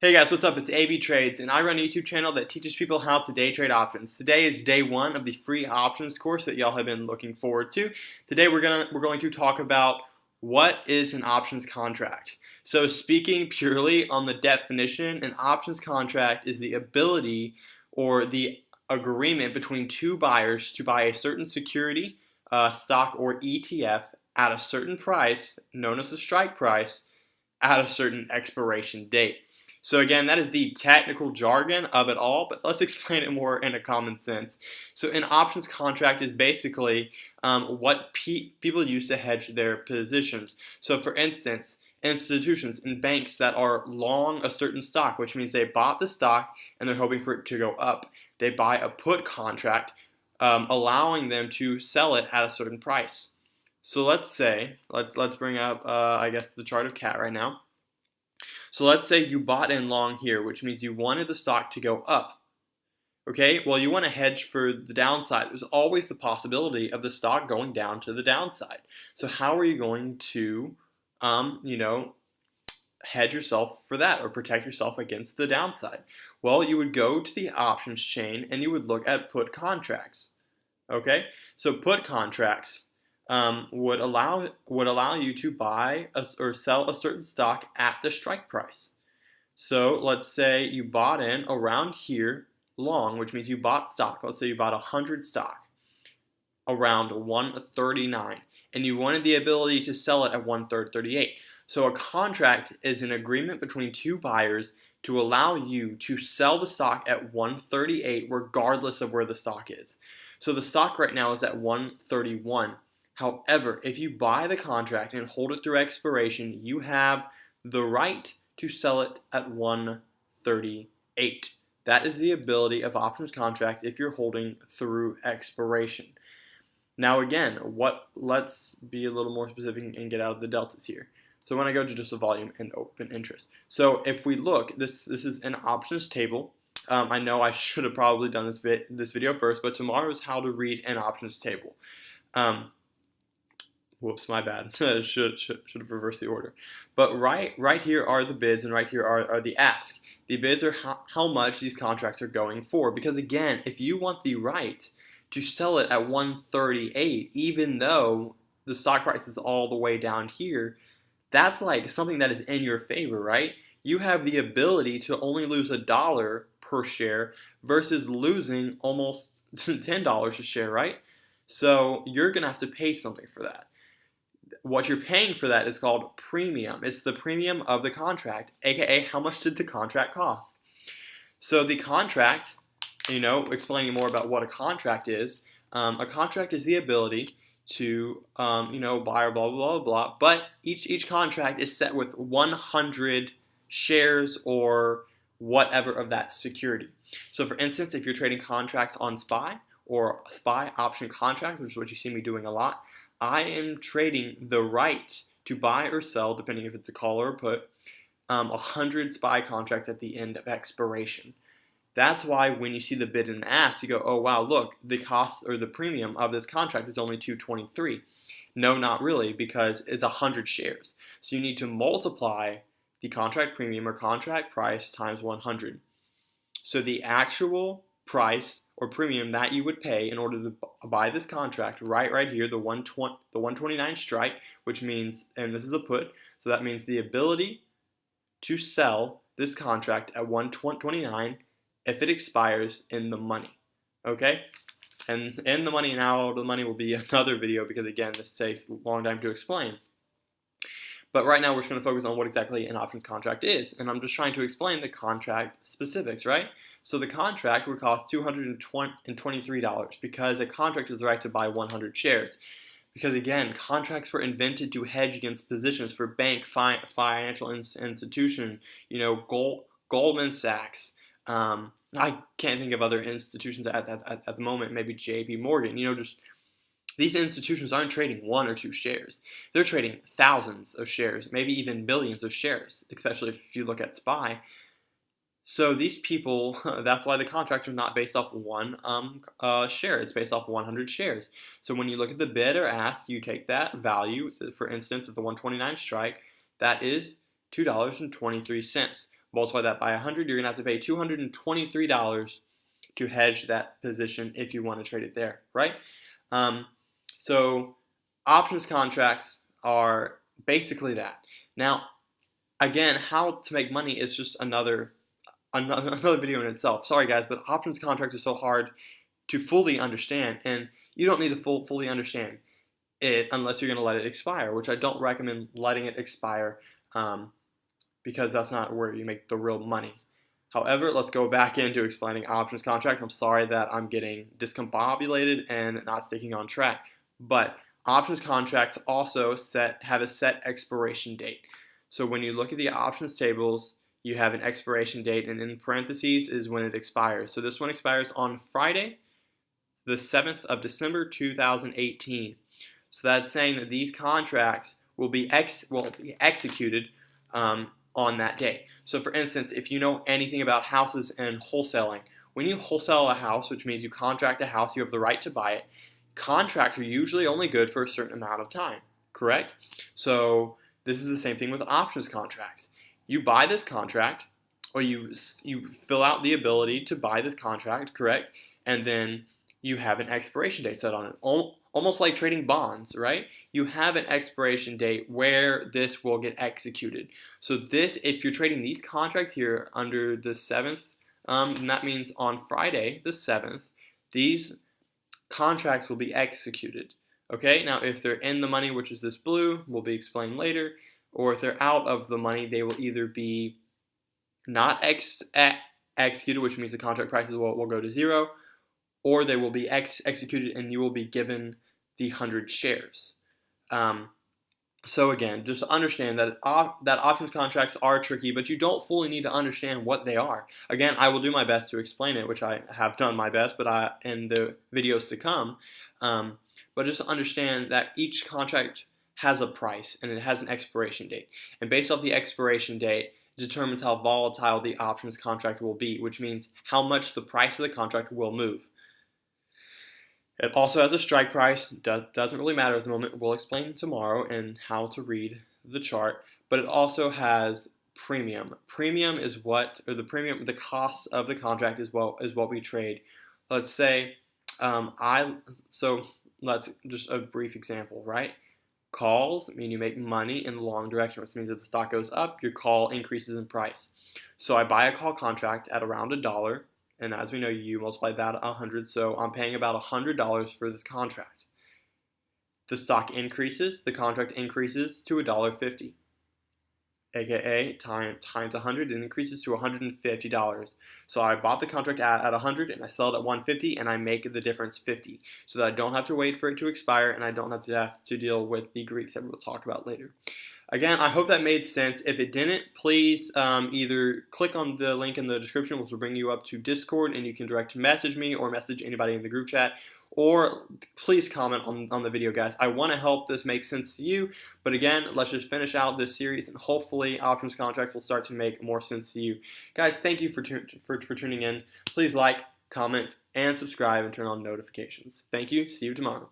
Hey guys, what's up? It's AB Trades, and I run a YouTube channel that teaches people how to day trade options. Today is day one of the free options course that y'all have been looking forward to. Today we're going to talk about what is an options contract. So speaking purely on the definition, an options contract is the ability or the agreement between two buyers to buy a certain security, stock, or ETF at a certain price, known as the strike price, at a certain expiration date. So again, that is the technical jargon of it all, but let's explain it more in a common sense. So an options contract is basically what people use to hedge their positions. So for instance, institutions and banks that are long a certain stock, which means they bought the stock and they're hoping for it to go up. They buy a put contract, allowing them to sell it at a certain price. So let's say, let's bring up, I guess, the chart of CAT right now. So let's say you bought in long here, which means you wanted the stock to go up. Okay, well, you want to hedge for the downside. There's always the possibility of the stock going down to the downside. So how are you going to, hedge yourself for that or protect yourself against the downside? Well, you would go to the options chain and you would look at put contracts. Okay, so put contracts would allow you to buy or sell a certain stock at the strike price. So let's say you bought in around here long, which means you bought stock. Let's say you bought 100 stock around 139, and you wanted the ability to sell it at 138. So a contract is an agreement between two buyers to allow you to sell the stock at 138 regardless of where the stock is. So the stock right now is at 131. However, if you buy the contract and hold it through expiration, you have the right to sell it at 138. That is the ability of options contracts if you're holding through expiration. Now again, let's be a little more specific and get out of the deltas here. So when I go to just the volume and open interest. So if we look, this is an options table. I know I should have probably done this video first, but tomorrow is how to read an options table. Whoops, my bad. should have reversed the order. But right here are the bids, and right here are the ask. The bids are how much these contracts are going for. Because again, if you want the right to sell it at 138, even though the stock price is all the way down here, that's like something that is in your favor, right? You have the ability to only lose $1 per share versus losing almost $10 a share, right? So you're gonna have to pay something for that. What you're paying for that is called premium. It's the premium of the contract, aka how much did the contract cost? So the contract, explaining more about what a contract is the ability to, buy or blah, blah, blah, blah, but each contract is set with 100 shares or whatever of that security. So for instance, if you're trading contracts on SPY or SPY option contract, which is what you see me doing a lot, I am trading the right to buy or sell, depending if it's a call or a put, 100 SPY contracts at the end of expiration. That's why when you see the bid and ask, you go, oh wow, look, the cost or the premium of this contract is only $223. No, not really, because it's 100 shares. So you need to multiply the contract premium or contract price times 100. So the actual price or premium that you would pay in order to buy this contract right here, the 129 strike, which means, and this is a put, so that means the ability to sell this contract at 129 if it expires in the money. Okay? And in the money and out of the money will be another video because again, this takes a long time to explain. But right now we're just going to focus on what exactly an options contract is. And I'm just trying to explain the contract specifics, right? So the contract would cost $223 because a contract is the right to buy 100 shares. Because again, contracts were invented to hedge against positions for bank, financial institution, Goldman Sachs. I can't think of other institutions at the moment, maybe JP Morgan, just these institutions aren't trading one or two shares. They're trading thousands of shares, maybe even millions of shares, especially if you look at SPY. So these people, that's why the contracts are not based off one share. It's based off 100 shares. So when you look at the bid or ask, you take that value, for instance, at the 129 strike, that is $2.23. multiply that by 100, you're going to have to pay $223 to hedge that position if you want to trade it there, right? So options contracts are basically that. Now, again, how to make money is just another video in itself. Sorry guys, but options contracts are so hard to fully understand, and you don't need to fully understand it unless you're going to let it expire, which I don't recommend letting it expire because that's not where you make the real money. However, let's go back into explaining options contracts. I'm sorry that I'm getting discombobulated and not sticking on track, but options contracts also have a set expiration date. So when you look at the options tables, you have an expiration date, and in parentheses is when it expires. So this one expires on Friday, the 7th of December 2018. So that's saying that these contracts will be executed on that day. So for instance, if you know anything about houses and wholesaling, when you wholesale a house, which means you contract a house, you have the right to buy it, contracts are usually only good for a certain amount of time, correct? So this is the same thing with options contracts. You buy this contract, or you fill out the ability to buy this contract, correct? And then you have an expiration date set on it. Almost like trading bonds, right? You have an expiration date where this will get executed. So this, if you're trading these contracts here under the 7th, and that means on Friday, the 7th, these contracts will be executed. Okay, now if they're in the money, which is this blue, will be explained later, or if they're out of the money, they will either be not executed, which means the contract prices will go to zero, or they will be executed and you will be given the 100 shares. So again, just understand that options contracts are tricky, but you don't fully need to understand what they are. Again, I will do my best to explain it, which I have done my best, but in the videos to come. But just understand that each contract has a price and it has an expiration date. And based off the expiration date, determines how volatile the options contract will be, which means how much the price of the contract will move. It also has a strike price. Doesn't really matter at the moment. We'll explain tomorrow and how to read the chart. But it also has premium. Premium is the cost of the contract is what we trade. Let's say let's just a brief example, right? Calls mean you make money in the long direction, which means if the stock goes up, your call increases in price. So I buy a call contract at around $1. And as we know, you multiply that 100, so I'm paying about $100 for this contract. The stock increases, the contract increases to $1.50, aka times 100, and increases to $150. So I bought the contract at 100 and I sell it at 150, and I make the difference 50, so that I don't have to wait for it to expire and I don't have to deal with the Greeks that we'll talk about later. Again, I hope that made sense. If it didn't, please either click on the link in the description, which will bring you up to Discord, and you can direct message me or message anybody in the group chat, or please comment on the video, guys. I want to help this make sense to you, but again, let's just finish out this series, and hopefully options contracts will start to make more sense to you. Guys, thank you for tuning in. Please like, comment, and subscribe, and turn on notifications. Thank you. See you tomorrow.